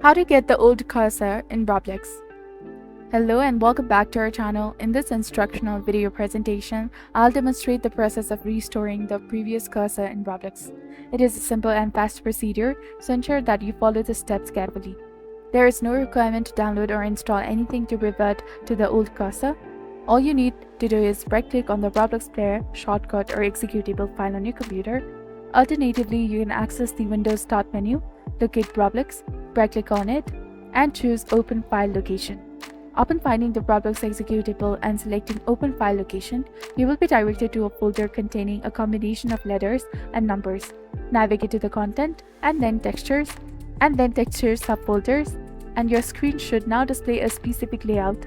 How to get the old cursor in Roblox. Hello and welcome back to our channel. In this instructional video presentation, I'll demonstrate the process of restoring the previous cursor in Roblox. It is a simple and fast procedure, so ensure that you follow the steps carefully. There is no requirement to download or install anything to revert to the old cursor. All you need to do is right-click on the Roblox player, shortcut or executable file on your computer. Alternatively, you can access the Windows Start menu, locate Roblox, right-click on it, and choose Open File Location. Upon finding the Roblox executable and selecting Open File Location, you will be directed to a folder containing a combination of letters and numbers. Navigate to the Content, and then Textures subfolders, and your screen should now display a specific layout.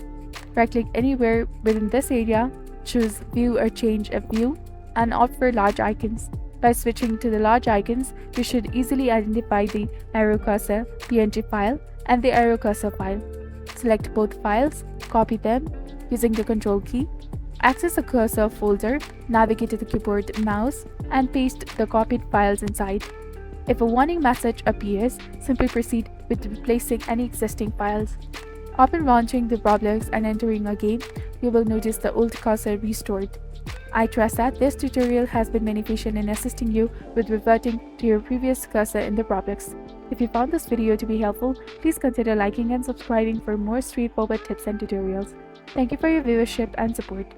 Right-click anywhere within this area, choose View or Change a View, and opt for Large Icons. By switching to the large icons, you should easily identify the arrow cursor PNG file and the arrow cursor file. Select both files, copy them using the Control key, access the cursor folder, navigate to the keyboard mouse, and paste the copied files inside. If a warning message appears, simply proceed with replacing any existing files. Upon launching the Roblox and entering a game, you will notice the old cursor restored. I trust that this tutorial has been beneficial in assisting you with reverting to your previous cursor in the Roblox. If you found this video to be helpful, please consider liking and subscribing for more straightforward tips and tutorials. Thank you for your viewership and support.